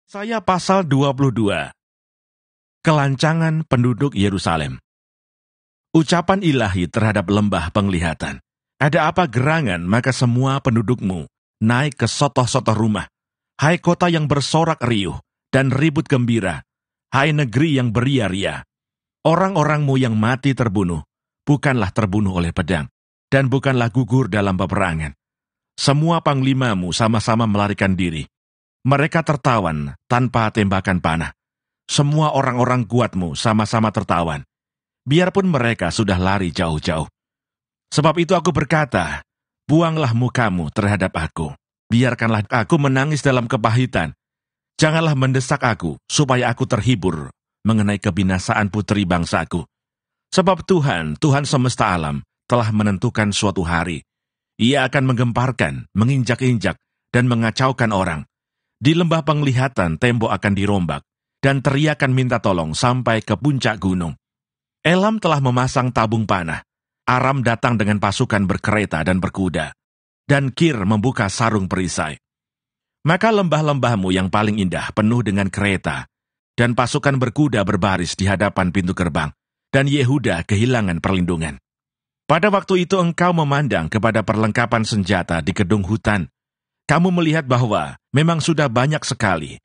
Yesaya pasal 22. Kelancangan penduduk Yerusalem. Ucapan ilahi terhadap lembah penglihatan. Ada apa gerangan, maka semua pendudukmu naik ke sotoh-sotoh rumah. Hai kota yang bersorak riuh dan ribut gembira. Hai negeri yang beria-ria. Orang-orangmu yang mati terbunuh, bukanlah terbunuh oleh pedang, dan bukanlah gugur dalam peperangan. Semua panglimamu sama-sama melarikan diri. Mereka tertawan tanpa tembakan panah. Semua orang-orang kuatmu sama-sama tertawan, biarpun mereka sudah lari jauh-jauh. Sebab itu aku berkata, buanglah mukamu terhadap aku. Biarkanlah aku menangis dalam kepahitan. Janganlah mendesak aku, supaya aku terhibur mengenai kebinasaan putri bangsaku. Sebab Tuhan semesta alam, telah menentukan suatu hari. Ia akan menggemparkan, menginjak-injak, dan mengacaukan orang. Di lembah penglihatan tembok akan dirombak, dan teriakan minta tolong sampai ke puncak gunung. Elam telah memasang tabung panah. Aram datang dengan pasukan berkereta dan berkuda. Dan Kir membuka sarung perisai. Maka lembah-lembahmu yang paling indah penuh dengan kereta, dan pasukan berkuda berbaris di hadapan pintu gerbang, dan Yehuda kehilangan perlindungan. Pada waktu itu engkau memandang kepada perlengkapan senjata di gedung hutan. Kamu melihat bahwa memang sudah banyak sekali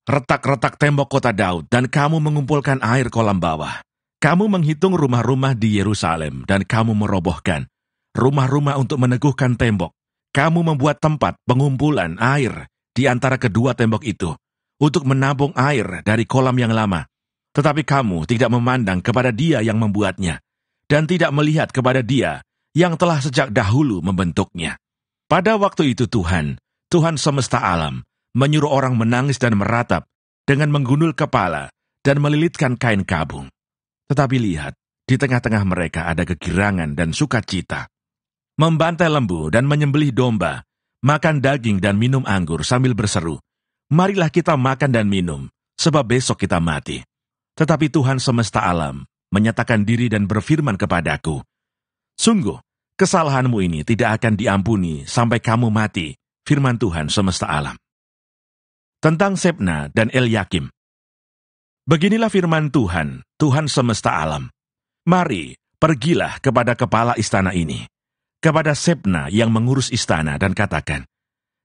retak-retak tembok kota Daud, dan kamu mengumpulkan air kolam bawah. Kamu menghitung rumah-rumah di Yerusalem, dan kamu merobohkan rumah-rumah untuk meneguhkan tembok. Kamu membuat tempat pengumpulan air di antara kedua tembok itu, untuk menampung air dari kolam yang lama. Tetapi kamu tidak memandang kepada Dia yang membuatnya, dan tidak melihat kepada Dia yang telah sejak dahulu membentuknya. Pada waktu itu Tuhan semesta alam, menyuruh orang menangis dan meratap, dengan menggundul kepala dan melilitkan kain kabung. Tetapi lihat, di tengah-tengah mereka ada kegirangan dan sukacita. Membantai lembu dan menyembelih domba, makan daging dan minum anggur sambil berseru, marilah kita makan dan minum, sebab besok kita mati. Tetapi Tuhan semesta alam menyatakan diri dan berfirman kepadaku, sungguh, kesalahanmu ini tidak akan diampuni sampai kamu mati, firman Tuhan semesta alam. Tentang Sebna dan Elyakim. Beginilah firman Tuhan semesta alam. Mari, pergilah kepada kepala istana ini, kepada Sebna yang mengurus istana, dan katakan,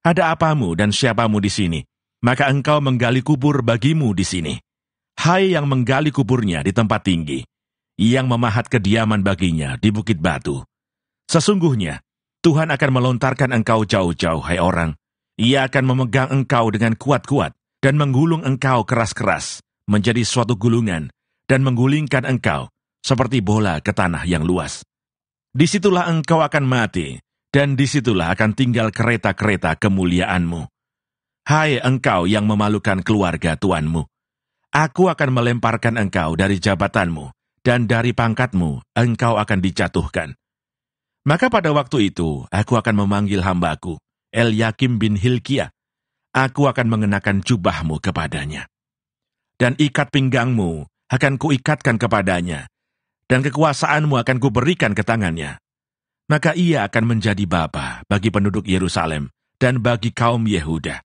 ada apamu dan siapamu di sini? Maka engkau menggali kubur bagimu di sini. Hai yang menggali kuburnya di tempat tinggi, yang memahat kediaman baginya di bukit batu. Sesungguhnya, Tuhan akan melontarkan engkau jauh-jauh, hai orang. Ia akan memegang engkau dengan kuat-kuat, dan menggulung engkau keras-keras, menjadi suatu gulungan, dan menggulingkan engkau, seperti bola ke tanah yang luas. Disitulah engkau akan mati, dan disitulah akan tinggal kereta-kereta kemuliaanmu. Hai engkau yang memalukan keluarga tuanmu, aku akan melemparkan engkau dari jabatanmu, dan dari pangkatmu engkau akan dijatuhkan. Maka pada waktu itu, aku akan memanggil hambaku, Elyakim bin Hilkiah. Aku akan mengenakan jubahmu kepadanya. Dan ikat pinggangmu akan kuikatkan kepadanya, dan kekuasaanmu akan kuberikan ke tangannya. Maka ia akan menjadi bapa bagi penduduk Yerusalem dan bagi kaum Yehuda.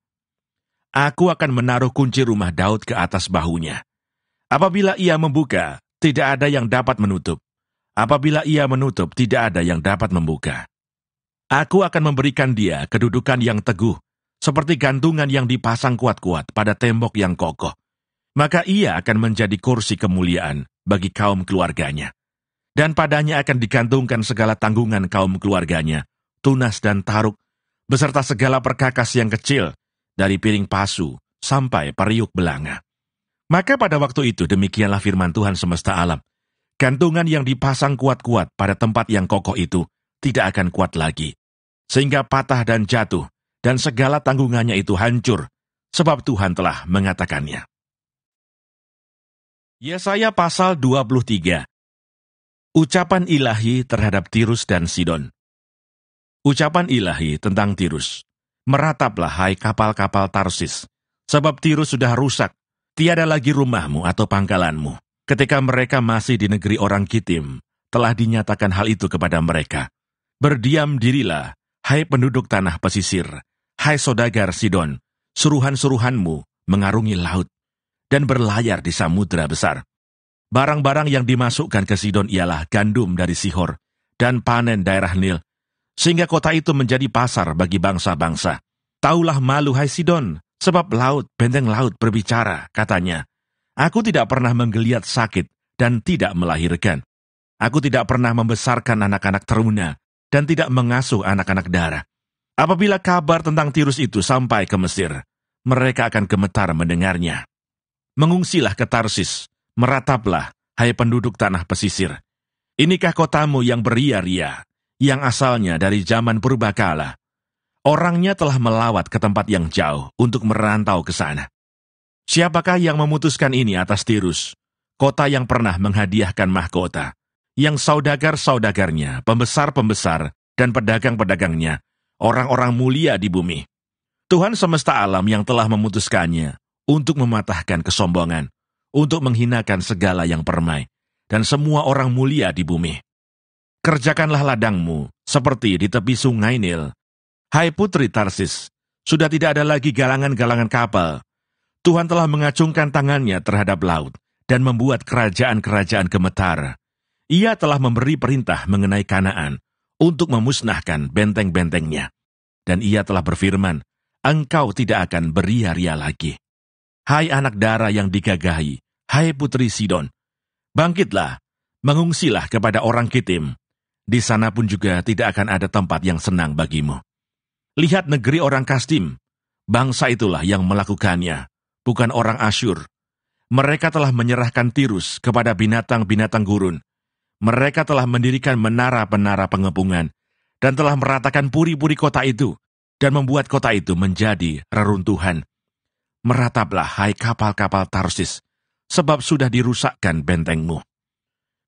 Aku akan menaruh kunci rumah Daud ke atas bahunya. Apabila ia membuka, tidak ada yang dapat menutup. Apabila ia menutup, tidak ada yang dapat membuka. Aku akan memberikan dia kedudukan yang teguh, seperti gantungan yang dipasang kuat-kuat pada tembok yang kokoh. Maka ia akan menjadi kursi kemuliaan bagi kaum keluarganya. Dan padanya akan digantungkan segala tanggungan kaum keluarganya, tunas dan taruk, beserta segala perkakas yang kecil, dari piring pasu sampai periuk belanga. Maka pada waktu itu demikianlah firman Tuhan semesta alam. Gantungan yang dipasang kuat-kuat pada tempat yang kokoh itu tidak akan kuat lagi, sehingga patah dan jatuh, dan segala tanggungannya itu hancur, sebab Tuhan telah mengatakannya. Yesaya pasal 23. Ucapan ilahi terhadap Tirus dan Sidon. Ucapan ilahi tentang Tirus. Merataplah hai kapal-kapal Tarsis, sebab Tirus sudah rusak, tiada lagi rumahmu atau pangkalanmu. Ketika mereka masih di negeri orang Kitim, telah dinyatakan hal itu kepada mereka. Berdiam dirilah, hai penduduk tanah pesisir, hai saudagar Sidon, suruhan-suruhanmu mengarungi laut, dan berlayar di samudera besar. Barang-barang yang dimasukkan ke Sidon ialah gandum dari Sihor dan panen daerah Nil, sehingga kota itu menjadi pasar bagi bangsa-bangsa. Taulah malu, hai Sidon, sebab benteng laut berbicara, katanya. Aku tidak pernah menggeliat sakit dan tidak melahirkan. Aku tidak pernah membesarkan anak-anak teruna dan tidak mengasuh anak-anak darah. Apabila kabar tentang Tirus itu sampai ke Mesir, mereka akan gemetar mendengarnya. Mengungsilah ke Tarsis, merataplah, hai penduduk tanah pesisir. Inikah kotamu yang beria-ria, yang asalnya dari zaman purbakala? Orangnya telah melawat ke tempat yang jauh untuk merantau ke sana. Siapakah yang memutuskan ini atas Tirus, kota yang pernah menghadiahkan mahkota, yang saudagar-saudagarnya, pembesar-pembesar, dan pedagang-pedagangnya, orang-orang mulia di bumi? Tuhan semesta alam yang telah memutuskannya untuk mematahkan kesombongan, untuk menghinakan segala yang permai, dan semua orang mulia di bumi. Kerjakanlah ladangmu seperti di tepi sungai Nil. Hai putri Tarsis, sudah tidak ada lagi galangan-galangan kapal. Tuhan telah mengacungkan tangannya terhadap laut dan membuat kerajaan-kerajaan gemetar. Ia telah memberi perintah mengenai Kanaan untuk memusnahkan benteng-bentengnya. Dan ia telah berfirman, engkau tidak akan beria-ria lagi. Hai anak dara yang digagahi, hai putri Sidon, bangkitlah, mengungsilah kepada orang Kitim. Di sana pun juga tidak akan ada tempat yang senang bagimu. Lihat negeri orang Kasdim, bangsa itulah yang melakukannya, bukan orang Asyur. Mereka telah menyerahkan Tirus kepada binatang-binatang gurun. Mereka telah mendirikan menara-menara pengepungan, dan telah meratakan puri-puri kota itu, dan membuat kota itu menjadi reruntuhan. Merataplah, hai kapal-kapal Tarsis, sebab sudah dirusakkan bentengmu.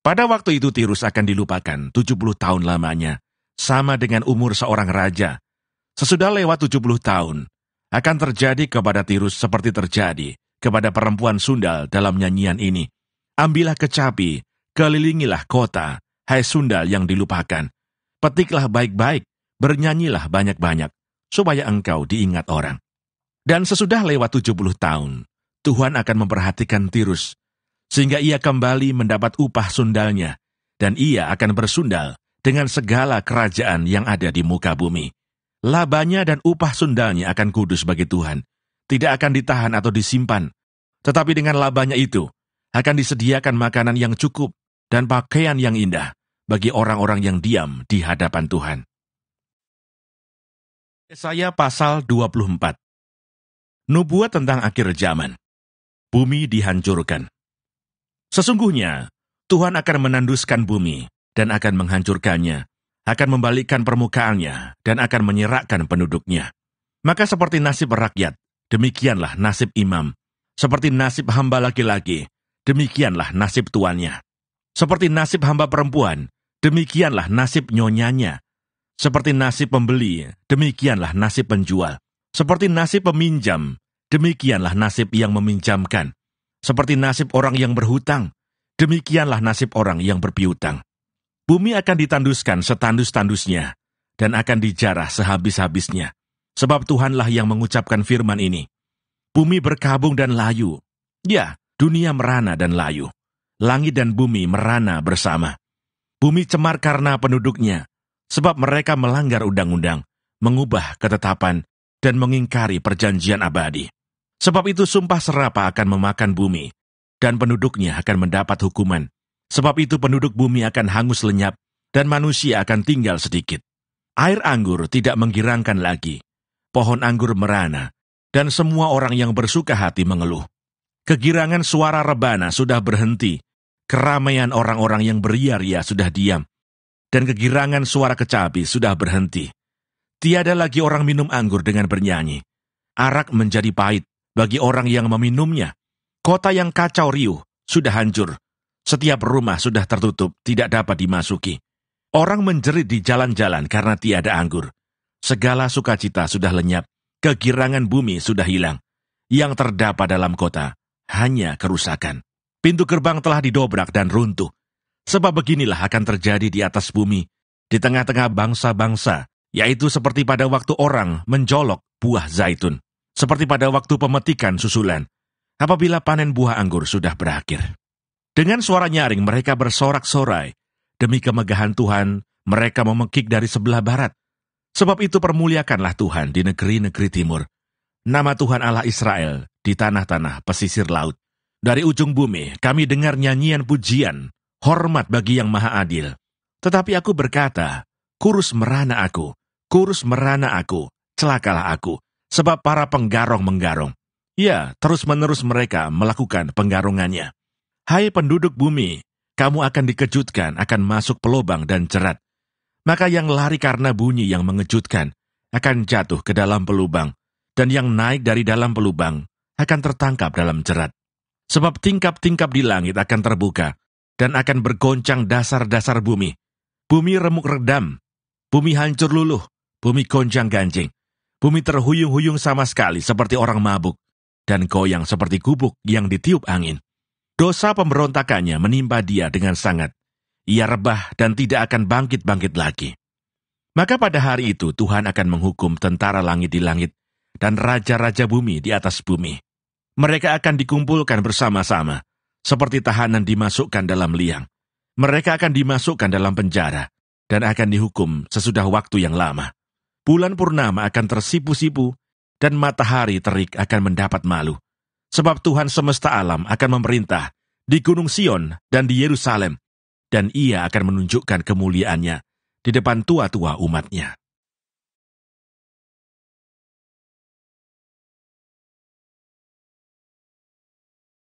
Pada waktu itu Tirus akan dilupakan 70 tahun lamanya, sama dengan umur seorang raja. Sesudah lewat 70 tahun, akan terjadi kepada Tirus seperti terjadi kepada perempuan sundal dalam nyanyian ini. Ambillah kecapi, kelilingilah kota, hai sundal yang dilupakan. Petiklah baik-baik, bernyanyilah banyak-banyak, supaya engkau diingat orang. Dan sesudah lewat 70 tahun, Tuhan akan memperhatikan Tirus, sehingga ia kembali mendapat upah sundalnya, dan ia akan bersundal dengan segala kerajaan yang ada di muka bumi. Labanya dan upah sundalnya akan kudus bagi Tuhan, tidak akan ditahan atau disimpan, tetapi dengan labanya itu akan disediakan makanan yang cukup dan pakaian yang indah bagi orang-orang yang diam di hadapan Tuhan. Yesaya pasal 24. Nubuat tentang akhir zaman. Bumi dihancurkan. Sesungguhnya, Tuhan akan menanduskan bumi dan akan menghancurkannya, akan membalikkan permukaannya dan akan menyerakkan penduduknya. Maka seperti nasib rakyat, demikianlah nasib imam. Seperti nasib hamba laki-laki, demikianlah nasib tuannya. Seperti nasib hamba perempuan, demikianlah nasib nyonyanya. Seperti nasib pembeli, demikianlah nasib penjual. Seperti nasib peminjam, demikianlah nasib yang meminjamkan. Seperti nasib orang yang berhutang, demikianlah nasib orang yang berpiutang. Bumi akan ditanduskan setandus-tandusnya, dan akan dijarah sehabis-habisnya. Sebab Tuhanlah yang mengucapkan firman ini. Bumi berkabung dan layu. Ya, dunia merana dan layu. Langit dan bumi merana bersama. Bumi cemar karena penduduknya, sebab mereka melanggar undang-undang, mengubah ketetapan, dan mengingkari perjanjian abadi. Sebab itu sumpah serapa akan memakan bumi, dan penduduknya akan mendapat hukuman. Sebab itu penduduk bumi akan hangus lenyap, dan manusia akan tinggal sedikit. Air anggur tidak menggirangkan lagi. Pohon anggur merana, dan semua orang yang bersuka hati mengeluh. Kegirangan suara rebana sudah berhenti, keramaian orang-orang yang beria-ria sudah diam, dan kegirangan suara kecapi sudah berhenti. Tiada lagi orang minum anggur dengan bernyanyi. Arak menjadi pahit bagi orang yang meminumnya. Kota yang kacau riuh sudah hancur. Setiap rumah sudah tertutup, tidak dapat dimasuki. Orang menjerit di jalan-jalan karena tiada anggur. Segala sukacita sudah lenyap, kegirangan bumi sudah hilang. Yang terdapat dalam kota hanya kerusakan. Pintu gerbang telah didobrak dan runtuh. Sebab beginilah akan terjadi di atas bumi, di tengah-tengah bangsa-bangsa, yaitu seperti pada waktu orang menjolok buah zaitun. seperti pada waktu pemetikan susulan, apabila panen buah anggur sudah berakhir. Dengan suara nyaring mereka bersorak-sorai, demi kemegahan Tuhan mereka memekik dari sebelah barat. Sebab itu permuliakanlah Tuhan di negeri-negeri timur, nama Tuhan Allah Israel di tanah-tanah pesisir laut. Dari ujung bumi kami dengar nyanyian pujian, hormat bagi yang maha adil. Tetapi aku berkata, kurus merana aku, celakalah aku, sebab para penggarong menggarong. Ya, terus-menerus mereka melakukan penggarongannya. Hai penduduk bumi, kamu akan dikejutkan akan masuk pelobang dan jerat. Maka yang lari karena bunyi yang mengejutkan akan jatuh ke dalam pelubang, dan yang naik dari dalam pelubang akan tertangkap dalam jerat. Sebab tingkap-tingkap di langit akan terbuka, dan akan bergoncang dasar-dasar bumi. Bumi remuk redam, bumi hancur luluh, bumi gonjang-ganjing. Bumi terhuyung-huyung sama sekali seperti orang mabuk, dan goyang seperti gubuk yang ditiup angin. Dosa pemberontakannya menimpa dia dengan sangat. Ia rebah dan tidak akan bangkit-bangkit lagi. Maka pada hari itu Tuhan akan menghukum tentara langit di langit, dan raja-raja bumi di atas bumi. Mereka akan dikumpulkan bersama-sama, seperti tahanan dimasukkan dalam liang. Mereka akan dimasukkan dalam penjara, dan akan dihukum sesudah waktu yang lama. Bulan purnama akan tersipu-sipu, dan matahari terik akan mendapat malu. Sebab Tuhan semesta alam akan memerintah di Gunung Sion dan di Yerusalem, dan ia akan menunjukkan kemuliaannya di depan tua-tua umatnya.